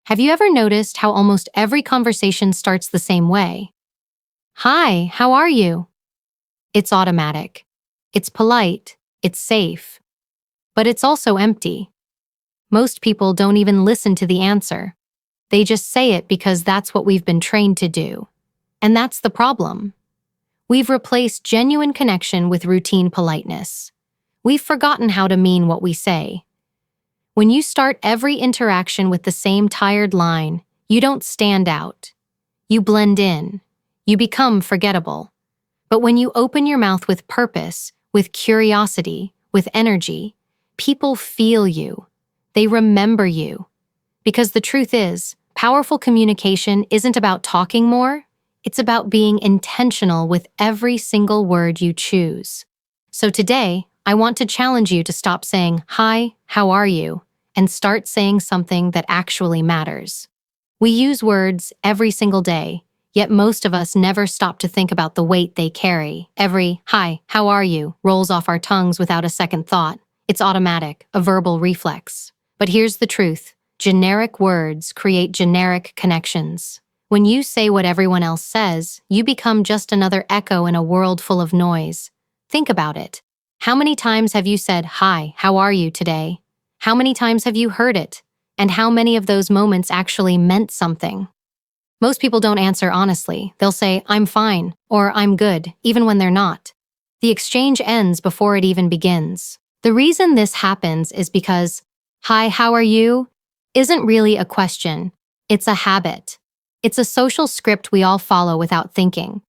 Have you ever noticed how almost every conversation starts the same way? Hi, how are you? It's automatic. It's polite. It's safe. But it's also empty. Most people don't even listen to the answer. They just say it because that's what we've been trained to do. And that's the problem. We've replaced genuine connection with routine politeness. We've forgotten how to mean what we say. When you start every interaction with the same tired line, you don't stand out. You blend in. You become forgettable. But when you open your mouth with purpose, with curiosity, with energy, people feel you. They remember you. Because the truth is, powerful communication isn't about talking more. It's about being intentional with every single word you choose. So today, I want to challenge you to stop saying, "Hi, how are you?" and start saying something that actually matters. We use words every single day, yet most of us never stop to think about the weight they carry. Every "Hi, how are you?" rolls off our tongues without a second thought. It's automatic, a verbal reflex. But here's the truth. Generic words create generic connections. When you say what everyone else says, you become just another echo in a world full of noise. Think about it. How many times have you said, "Hi, how are you today?" How many times have you heard it? And how many of those moments actually meant something? Most people don't answer honestly. They'll say, "I'm fine," or "I'm good," even when they're not. The exchange ends before it even begins. The reason this happens is because, "Hi, how are you?" isn't really a question. It's a habit. It's a social script we all follow without thinking.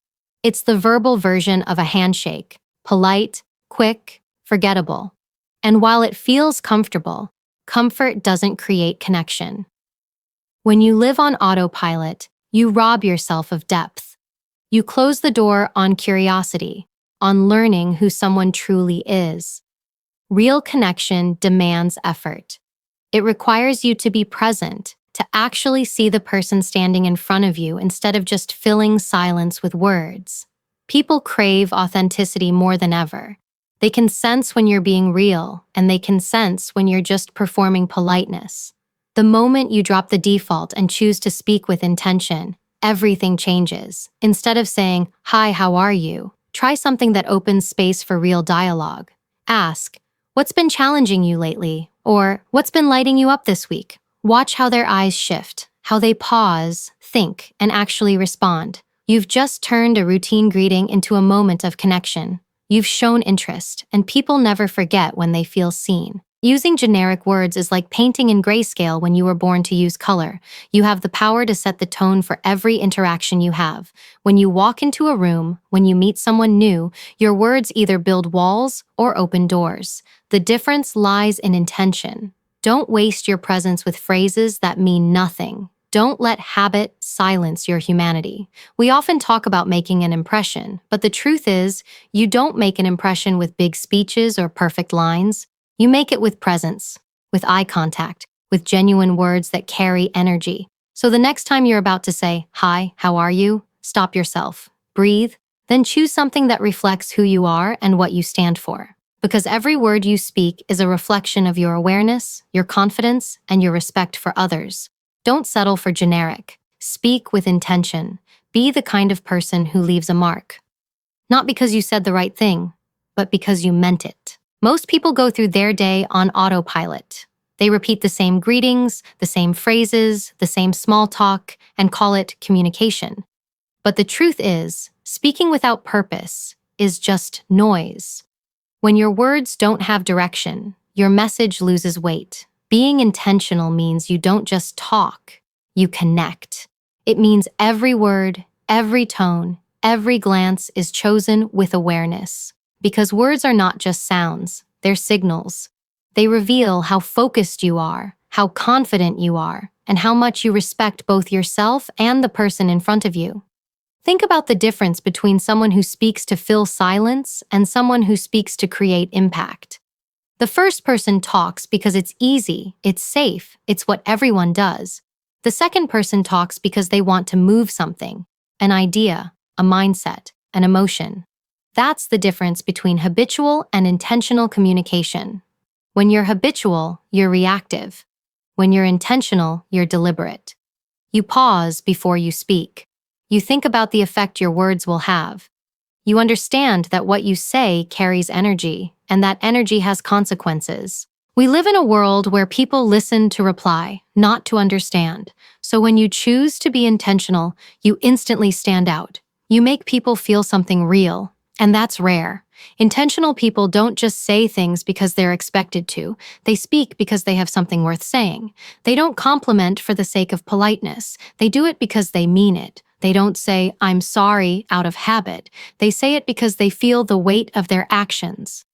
It's the verbal version of a handshake, polite, quick, forgettable. And while it feels comfortable, comfort doesn't create connection. When you live on autopilot, you rob yourself of depth. You close the door on curiosity, on learning who someone truly is. Real connection demands effort. It requires you to be present, to actually see the person standing in front of you instead of just filling silence with words. People crave authenticity more than ever. They can sense when you're being real, and they can sense when you're just performing politeness. The moment you drop the default and choose to speak with intention, everything changes. Instead of saying, "Hi, how are you?" try something that opens space for real dialogue. Ask, "What's been challenging you lately?" Or, "What's been lighting you up this week?" Watch how their eyes shift, how they pause, think, and actually respond. You've just turned a routine greeting into a moment of connection. You've shown interest, and people never forget when they feel seen. Using generic words is like painting in grayscale when you were born to use color. You have the power to set the tone for every interaction you have. When you walk into a room, when you meet someone new, your words either build walls or open doors. The difference lies in intention. Don't waste your presence with phrases that mean nothing. Don't let habit silence your humanity. We often talk about making an impression, but the truth is, you don't make an impression with big speeches or perfect lines. You make it with presence, with eye contact, with genuine words that carry energy. So the next time you're about to say, "Hi, how are you?" stop yourself, breathe, then choose something that reflects who you are and what you stand for. Because every word you speak is a reflection of your awareness, your confidence, and your respect for others. Don't settle for generic. Speak with intention. Be the kind of person who leaves a mark. Not because you said the right thing, but because you meant it. Most people go through their day on autopilot. They repeat the same greetings, the same phrases, the same small talk, and call it communication. But the truth is, speaking without purpose is just noise. When your words don't have direction, your message loses weight. Being intentional means you don't just talk, you connect. It means every word, every tone, every glance is chosen with awareness. Because words are not just sounds, they're signals. They reveal how focused you are, how confident you are, and how much you respect both yourself and the person in front of you. Think about the difference between someone who speaks to fill silence and someone who speaks to create impact. The first person talks because it's easy, it's safe, it's what everyone does. The second person talks because they want to move something, an idea, a mindset, an emotion. That's the difference between habitual and intentional communication. When you're habitual, you're reactive. When you're intentional, you're deliberate. You pause before you speak. You think about the effect your words will have. You understand that what you say carries energy, and that energy has consequences. We live in a world where people listen to reply, not to understand. So when you choose to be intentional, you instantly stand out. You make people feel something real, and that's rare. Intentional people don't just say things because they're expected to. They speak because they have something worth saying. They don't compliment for the sake of politeness. They do it because they mean it. They don't say, "I'm sorry," out of habit. They say it because they feel the weight of their actions.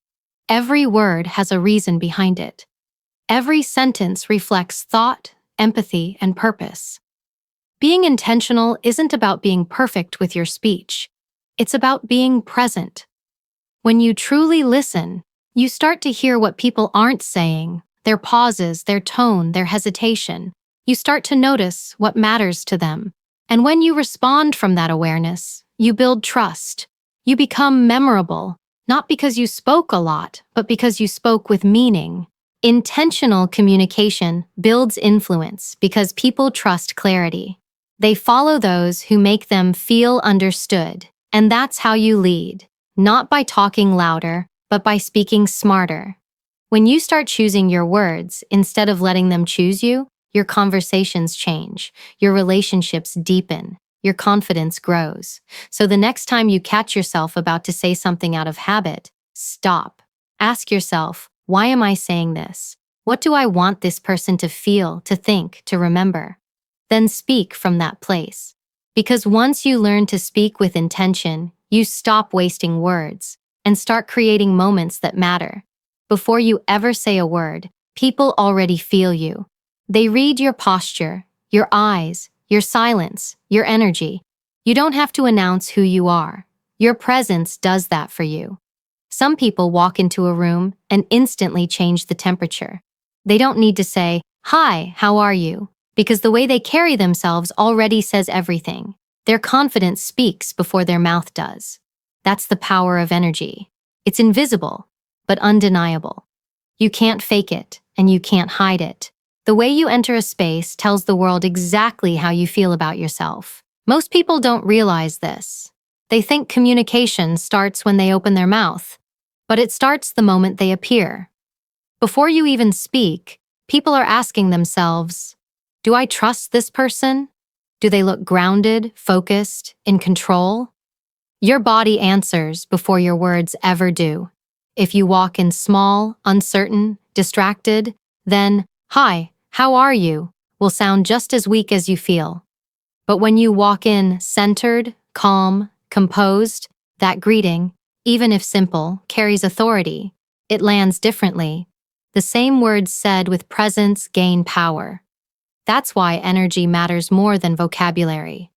Every word has a reason behind it. Every sentence reflects thought, empathy, and purpose. Being intentional isn't about being perfect with your speech. It's about being present. When you truly listen, you start to hear what people aren't saying, their pauses, their tone, their hesitation. You start to notice what matters to them. And when you respond from that awareness, you build trust. You become memorable, not because you spoke a lot, but because you spoke with meaning. Intentional communication builds influence because people trust clarity. They follow those who make them feel understood, and that's how you lead. Not by talking louder, but by speaking smarter. When you start choosing your words instead of letting them choose you, your conversations change, your relationships deepen, your confidence grows. So the next time you catch yourself about to say something out of habit, stop. Ask yourself, why am I saying this? What do I want this person to feel, to think, to remember? Then speak from that place. Because once you learn to speak with intention, you stop wasting words and start creating moments that matter. Before you ever say a word, people already feel you. They read your posture, your eyes, your silence, your energy. You don't have to announce who you are. Your presence does that for you. Some people walk into a room and instantly change the temperature. They don't need to say, "Hi, how are you?" because the way they carry themselves already says everything. Their confidence speaks before their mouth does. That's the power of energy. It's invisible, but undeniable. You can't fake it, and you can't hide it. The way you enter a space tells the world exactly how you feel about yourself. Most people don't realize this. They think communication starts when they open their mouth, but it starts the moment they appear. Before you even speak, people are asking themselves, do I trust this person? Do they look grounded, focused, in control? Your body answers before your words ever do. If you walk in small, uncertain, distracted, then, "Hi, how are you?" will sound just as weak as you feel. But when you walk in centered, calm, composed, that greeting, even if simple, carries authority. It lands differently. The same words said with presence gain power. That's why energy matters more than vocabulary.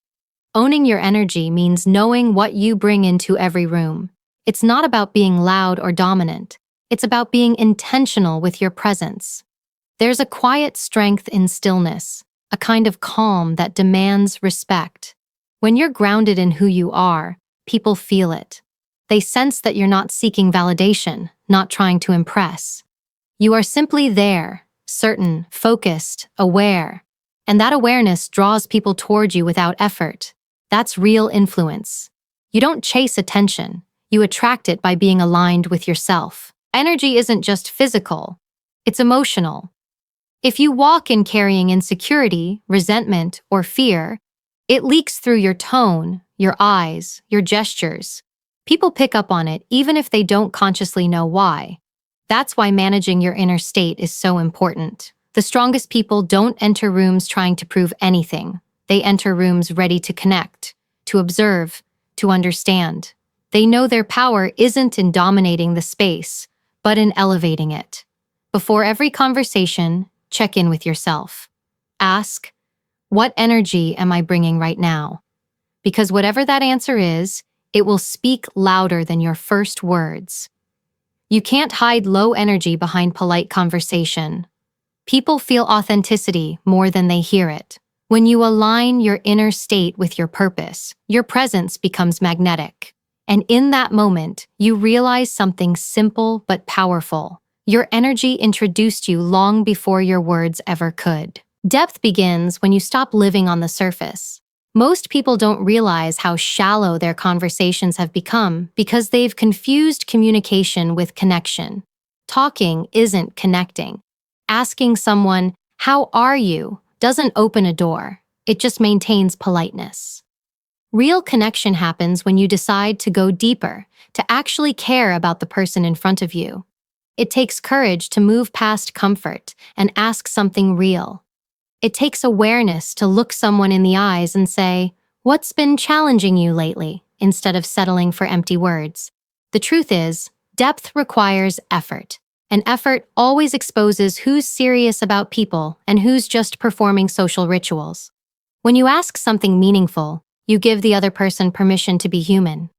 Owning your energy means knowing what you bring into every room. It's not about being loud or dominant. It's about being intentional with your presence. There's a quiet strength in stillness, a kind of calm that demands respect. When you're grounded in who you are, people feel it. They sense that you're not seeking validation, not trying to impress. You are simply there, certain, focused, aware. And that awareness draws people toward you without effort. That's real influence. You don't chase attention. You attract it by being aligned with yourself. Energy isn't just physical. It's emotional. If you walk in carrying insecurity, resentment, or fear, it leaks through your tone, your eyes, your gestures. People pick up on it even if they don't consciously know why. That's why managing your inner state is so important. The strongest people don't enter rooms trying to prove anything. They enter rooms ready to connect, to observe, to understand. They know their power isn't in dominating the space, but in elevating it. Before every conversation, check in with yourself. Ask, what energy am I bringing right now? Because whatever that answer is, it will speak louder than your first words. You can't hide low energy behind polite conversation. People feel authenticity more than they hear it. When you align your inner state with your purpose, your presence becomes magnetic. And in that moment, you realize something simple but powerful. Your energy introduced you long before your words ever could. Depth begins when you stop living on the surface. Most people don't realize how shallow their conversations have become because they've confused communication with connection. Talking isn't connecting. Asking someone, "How are you?" doesn't open a door. It just maintains politeness. Real connection happens when you decide to go deeper, to actually care about the person in front of you. It takes courage to move past comfort and ask something real. It takes awareness to look someone in the eyes and say, "What's been challenging you lately?" instead of settling for empty words. The truth is, depth requires effort, and effort always exposes who's serious about people and who's just performing social rituals. When you ask something meaningful, you give the other person permission to be human.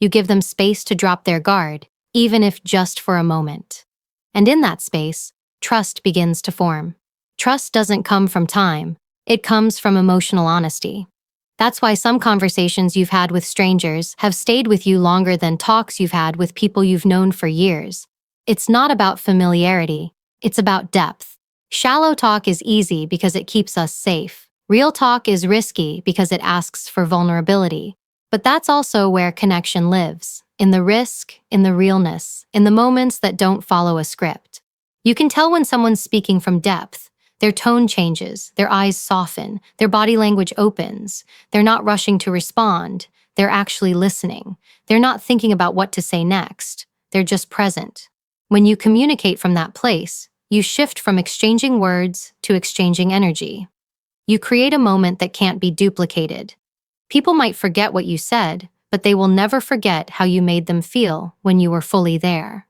You give them space to drop their guard, even if just for a moment. And in that space, trust begins to form. Trust doesn't come from time, it comes from emotional honesty. That's why some conversations you've had with strangers have stayed with you longer than talks you've had with people you've known for years. It's not about familiarity, it's about depth. Shallow talk is easy because it keeps us safe. Real talk is risky because it asks for vulnerability. But that's also where connection lives, in the risk, in the realness, in the moments that don't follow a script. You can tell when someone's speaking from depth. Their tone changes, their eyes soften, their body language opens. They're not rushing to respond, they're actually listening. They're not thinking about what to say next, they're just present. When you communicate from that place, you shift from exchanging words to exchanging energy. You create a moment that can't be duplicated. People might forget what you said, but they will never forget how you made them feel when you were fully there.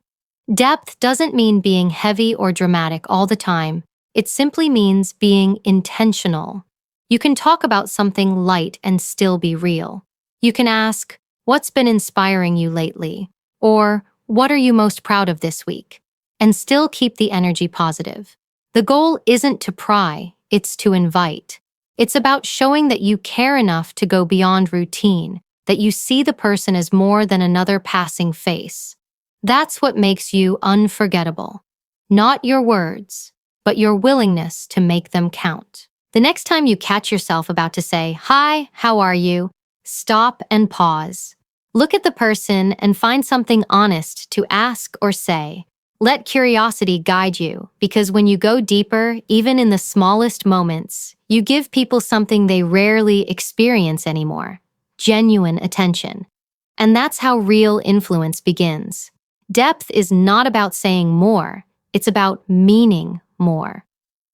Depth doesn't mean being heavy or dramatic all the time. It simply means being intentional. You can talk about something light and still be real. You can ask, "What's been inspiring you lately?" Or, "What are you most proud of this week?" And still keep the energy positive. The goal isn't to pry, it's to invite. It's about showing that you care enough to go beyond routine, that you see the person as more than another passing face. That's what makes you unforgettable. Not your words, but your willingness to make them count. The next time you catch yourself about to say, "Hi, how are you?" stop and pause. Look at the person and find something honest to ask or say. Let curiosity guide you, because when you go deeper, even in the smallest moments, you give people something they rarely experience anymore: genuine attention. And that's how real influence begins. Depth is not about saying more, it's about meaning more.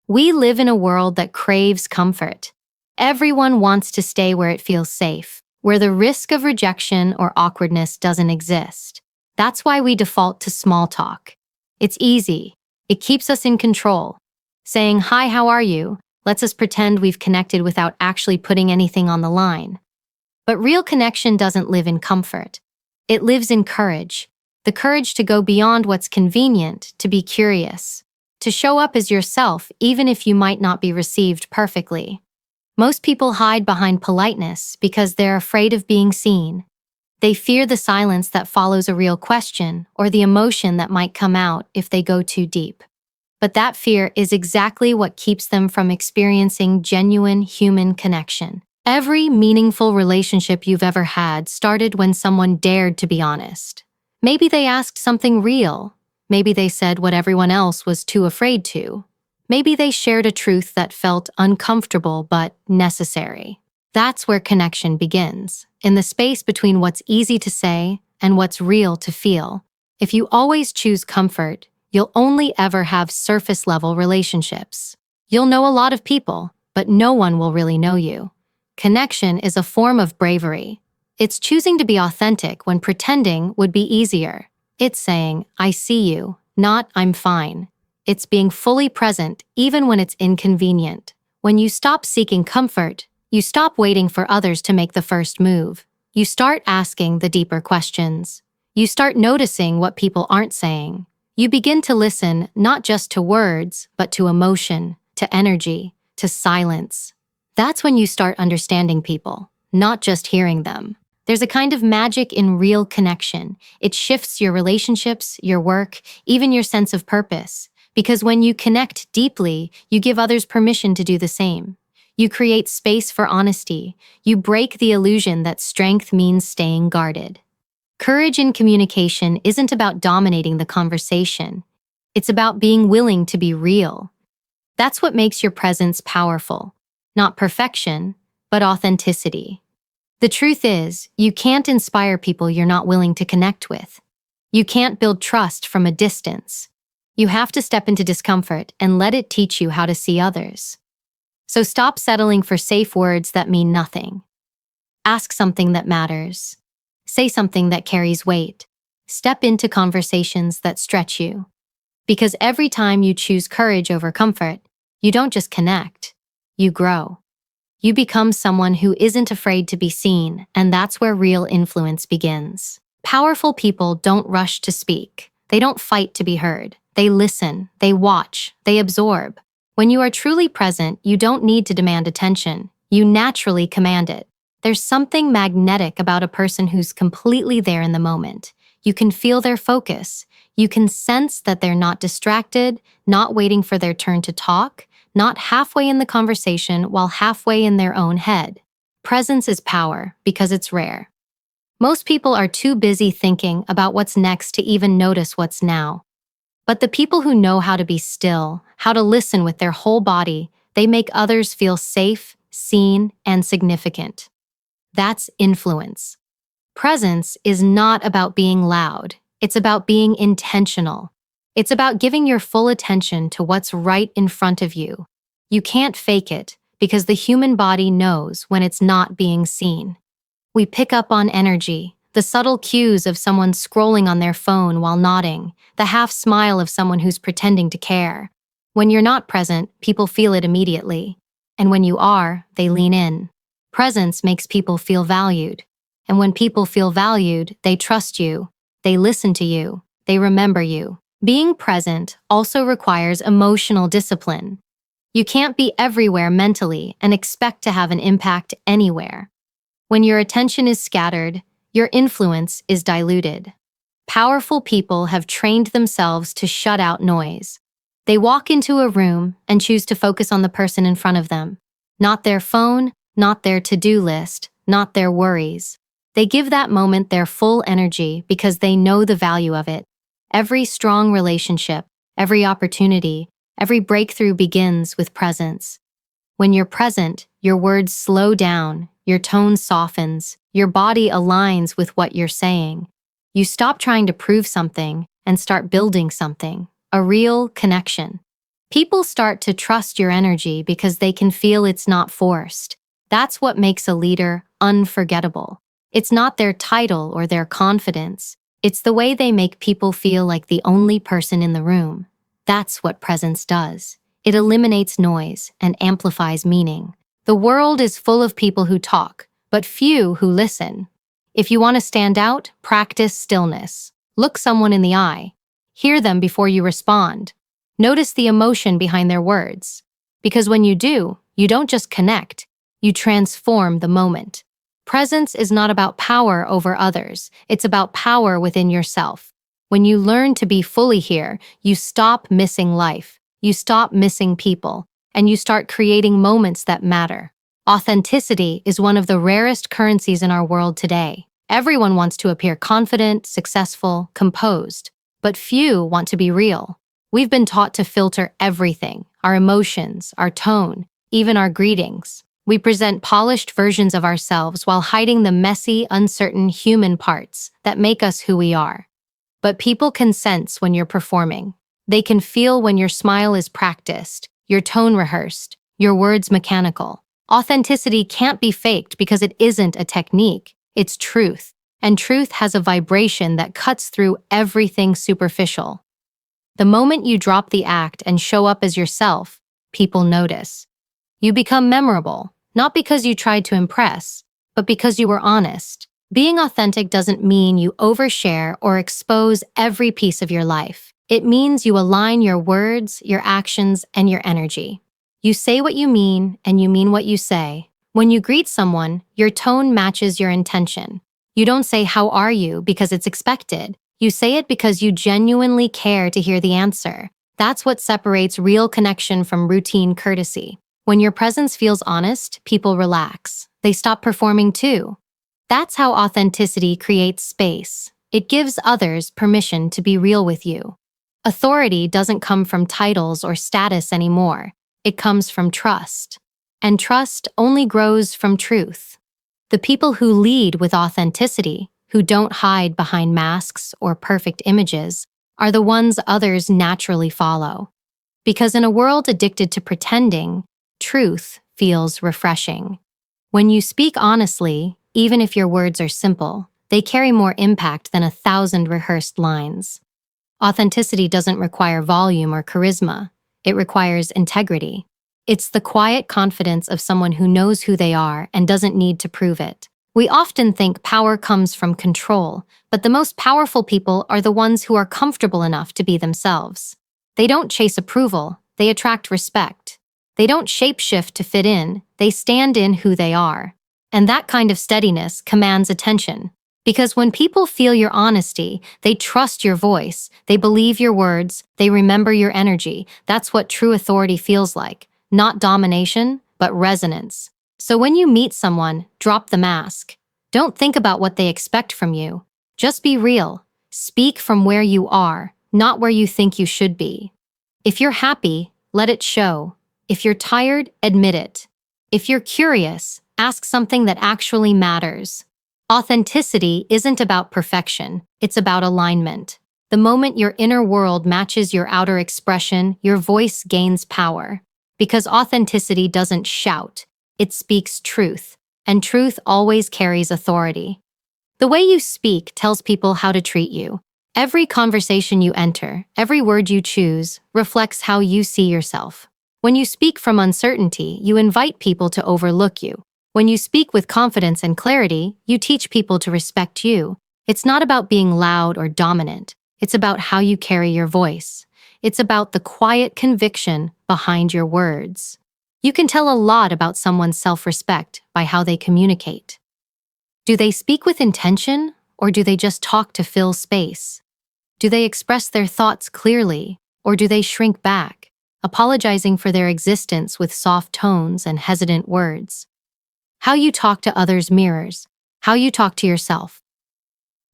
We live in a world that craves comfort. Everyone wants to stay where it feels safe, where the risk of rejection or awkwardness doesn't exist. That's why we default to small talk. It's easy. It keeps us in control. Saying, "Hi, how are you?" lets us pretend we've connected without actually putting anything on the line. But real connection doesn't live in comfort. It lives in courage. The courage to go beyond what's convenient, to be curious, to show up as yourself even if you might not be received perfectly. Most people hide behind politeness because they're afraid of being seen. They fear the silence that follows a real question or the emotion that might come out if they go too deep. But that fear is exactly what keeps them from experiencing genuine human connection. Every meaningful relationship you've ever had started when someone dared to be honest. Maybe they asked something real. Maybe they said what everyone else was too afraid to. Maybe they shared a truth that felt uncomfortable but necessary. That's where connection begins, in the space between what's easy to say and what's real to feel. If you always choose comfort, you'll only ever have surface-level relationships. You'll know a lot of people, but no one will really know you. Connection is a form of bravery. It's choosing to be authentic when pretending would be easier. It's saying, "I see you," not "I'm fine." It's being fully present even when it's inconvenient. When you stop seeking comfort, you stop waiting for others to make the first move. You start asking the deeper questions. You start noticing what people aren't saying. You begin to listen not just to words, but to emotion, to energy, to silence. That's when you start understanding people, not just hearing them. There's a kind of magic in real connection. It shifts your relationships, your work, even your sense of purpose. Because when you connect deeply, you give others permission to do the same. You create space for honesty. You break the illusion that strength means staying guarded. Courage in communication isn't about dominating the conversation. It's about being willing to be real. That's what makes your presence powerful. Not perfection, but authenticity. The truth is, you can't inspire people you're not willing to connect with. You can't build trust from a distance. You have to step into discomfort and let it teach you how to see others. So stop settling for safe words that mean nothing. Ask something that matters. Say something that carries weight. Step into conversations that stretch you. Because every time you choose courage over comfort, you don't just connect, you grow. You become someone who isn't afraid to be seen, and that's where real influence begins. Powerful people don't rush to speak. They don't fight to be heard. They listen, they watch, they absorb. When you are truly present, you don't need to demand attention. You naturally command it. There's something magnetic about a person who's completely there in the moment. You can feel their focus. You can sense that they're not distracted, not waiting for their turn to talk, not halfway in the conversation while halfway in their own head. Presence is power because it's rare. Most people are too busy thinking about what's next to even notice what's now. But the people who know how to be still, how to listen with their whole body, they make others feel safe, seen, and significant. That's influence. Presence is not about being loud. It's about being intentional. It's about giving your full attention to what's right in front of you. You can't fake it because the human body knows when it's not being seen. We pick up on energy, the subtle cues of someone scrolling on their phone while nodding, the half smile of someone who's pretending to care. When you're not present, people feel it immediately. And when you are, they lean in. Presence makes people feel valued. And when people feel valued, they trust you. They listen to you. They remember you. Being present also requires emotional discipline. You can't be everywhere mentally and expect to have an impact anywhere. When your attention is scattered, your influence is diluted. Powerful people have trained themselves to shut out noise. They walk into a room and choose to focus on the person in front of them. Not their phone, not their to-do list, not their worries. They give that moment their full energy because they know the value of it. Every strong relationship, every opportunity, every breakthrough begins with presence. When you're present, your words slow down, your tone softens, your body aligns with what you're saying. You stop trying to prove something and start building something, a real connection. People start to trust your energy because they can feel it's not forced. That's what makes a leader unforgettable. It's not their title or their confidence. It's the way they make people feel like the only person in the room. That's what presence does. It eliminates noise and amplifies meaning. The world is full of people who talk, but few who listen. If you want to stand out, practice stillness. Look someone in the eye. Hear them before you respond. Notice the emotion behind their words. Because when you do, you don't just connect, you transform the moment. Presence is not about power over others. It's about power within yourself. When you learn to be fully here, you stop missing life. You stop missing people, and you start creating moments that matter. Authenticity is one of the rarest currencies in our world today. Everyone wants to appear confident, successful, composed, but few want to be real. We've been taught to filter everything, our emotions, our tone, even our greetings. We present polished versions of ourselves while hiding the messy, uncertain human parts that make us who we are. But people can sense when you're performing. They can feel when your smile is practiced, your tone rehearsed, your words mechanical. Authenticity can't be faked because it isn't a technique, it's truth. And truth has a vibration that cuts through everything superficial. The moment you drop the act and show up as yourself, people notice. You become memorable, not because you tried to impress, but because you were honest. Being authentic doesn't mean you overshare or expose every piece of your life. It means you align your words, your actions, and your energy. You say what you mean, and you mean what you say. When you greet someone, your tone matches your intention. You don't say, "How are you?" because it's expected. You say it because you genuinely care to hear the answer. That's what separates real connection from routine courtesy. When your presence feels honest, people relax. They stop performing too. That's how authenticity creates space. It gives others permission to be real with you. Authority doesn't come from titles or status anymore. It comes from trust. And trust only grows from truth. The people who lead with authenticity, who don't hide behind masks or perfect images, are the ones others naturally follow. Because in a world addicted to pretending, truth feels refreshing. When you speak honestly, even if your words are simple, they carry more impact than 1,000 rehearsed lines. Authenticity doesn't require volume or charisma. It requires integrity. It's the quiet confidence of someone who knows who they are and doesn't need to prove it. We often think power comes from control, but the most powerful people are the ones who are comfortable enough to be themselves. They don't chase approval, they attract respect. They don't shapeshift to fit in, they stand in who they are. And that kind of steadiness commands attention. Because when people feel your honesty, they trust your voice, they believe your words, they remember your energy. That's what true authority feels like. Not domination, but resonance. So when you meet someone, drop the mask. Don't think about what they expect from you. Just be real. Speak from where you are, not where you think you should be. If you're happy, let it show. If you're tired, admit it. If you're curious, ask something that actually matters. Authenticity isn't about perfection, it's about alignment. The moment your inner world matches your outer expression, your voice gains power. Because authenticity doesn't shout, it speaks truth, and truth always carries authority. The way you speak tells people how to treat you. Every conversation you enter, every word you choose, reflects how you see yourself. When you speak from uncertainty, you invite people to overlook you. When you speak with confidence and clarity, you teach people to respect you. It's not about being loud or dominant. It's about how you carry your voice. It's about the quiet conviction behind your words. You can tell a lot about someone's self-respect by how they communicate. Do they speak with intention, or do they just talk to fill space? Do they express their thoughts clearly, or do they shrink back, apologizing for their existence with soft tones and hesitant words? How you talk to others mirrors how you talk to yourself.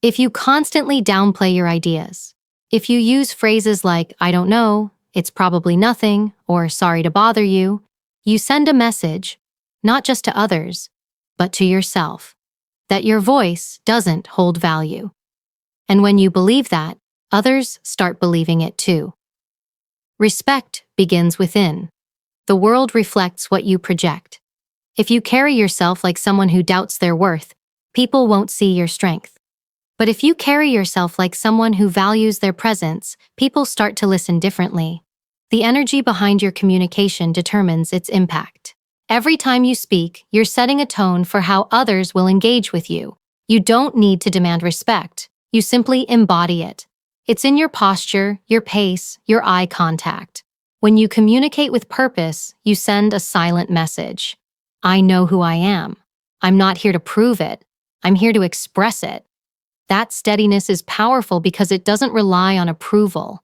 If you constantly downplay your ideas, if you use phrases like, "I don't know," "It's probably nothing," or "Sorry to bother you," you send a message, not just to others, but to yourself, that your voice doesn't hold value. And when you believe that, others start believing it too. Respect begins within. The world reflects what you project. If you carry yourself like someone who doubts their worth, people won't see your strength. But if you carry yourself like someone who values their presence, people start to listen differently. The energy behind your communication determines its impact. Every time you speak, you're setting a tone for how others will engage with you. You don't need to demand respect. You simply embody it. It's in your posture, your pace, your eye contact. When you communicate with purpose, you send a silent message. I know who I am. I'm not here to prove it. I'm here to express it. That steadiness is powerful because it doesn't rely on approval.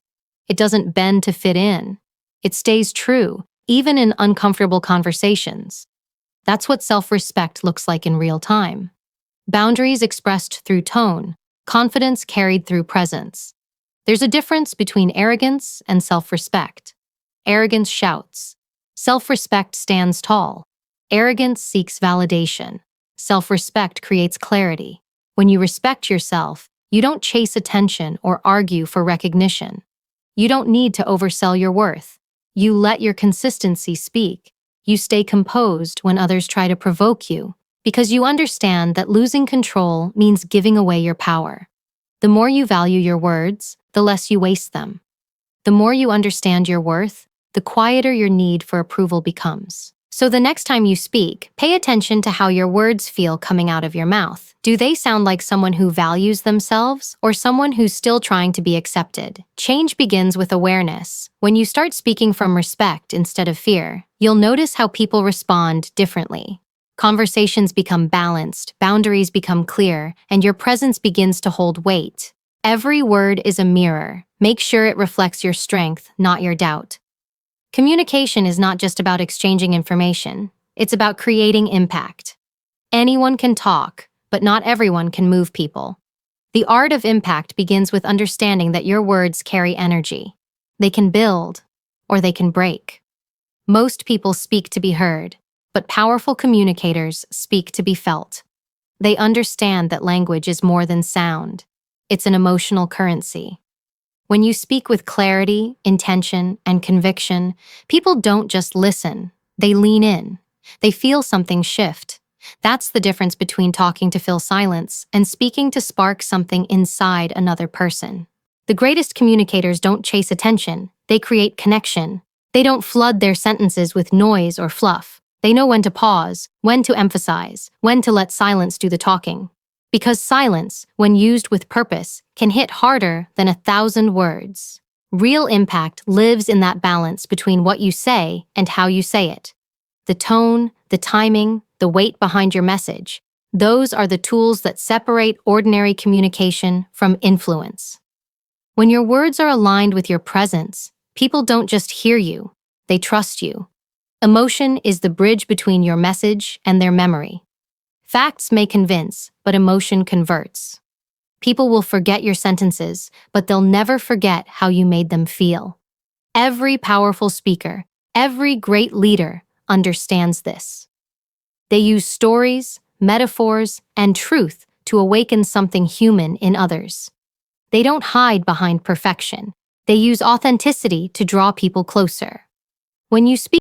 It doesn't bend to fit in. It stays true, even in uncomfortable conversations. That's what self-respect looks like in real time. Boundaries expressed through tone, confidence carried through presence. There's a difference between arrogance and self-respect. Arrogance shouts. Self-respect stands tall. Arrogance seeks validation. Self-respect creates clarity. When you respect yourself, you don't chase attention or argue for recognition. You don't need to oversell your worth. You let your consistency speak. You stay composed when others try to provoke you, because you understand that losing control means giving away your power. The more you value your words, the less you waste them. The more you understand your worth, the quieter your need for approval becomes. So the next time you speak, pay attention to how your words feel coming out of your mouth. Do they sound like someone who values themselves or someone who's still trying to be accepted? Change begins with awareness. When you start speaking from respect instead of fear, you'll notice how people respond differently. Conversations become balanced, boundaries become clear, and your presence begins to hold weight. Every word is a mirror. Make sure it reflects your strength, not your doubt. Communication is not just about exchanging information. It's about creating impact. Anyone can talk, but not everyone can move people. The art of impact begins with understanding that your words carry energy. They can build, or they can break. Most people speak to be heard, but powerful communicators speak to be felt. They understand that language is more than sound. It's an emotional currency. When you speak with clarity, intention, and conviction, people don't just listen, they lean in. They feel something shift. That's the difference between talking to fill silence and speaking to spark something inside another person. The greatest communicators don't chase attention, they create connection. They don't flood their sentences with noise or fluff. They know when to pause, when to emphasize, when to let silence do the talking. Because silence, when used with purpose, can hit harder than 1,000 words. Real impact lives in that balance between what you say and how you say it. The tone, the timing, the weight behind your message, those are the tools that separate ordinary communication from influence. When your words are aligned with your presence, people don't just hear you, they trust you. Emotion is the bridge between your message and their memory. Facts may convince, but emotion converts. People will forget your sentences, but they'll never forget how you made them feel. Every powerful speaker, every great leader understands this. They use stories, metaphors, and truth to awaken something human in others. They don't hide behind perfection. They use authenticity to draw people closer. When you speak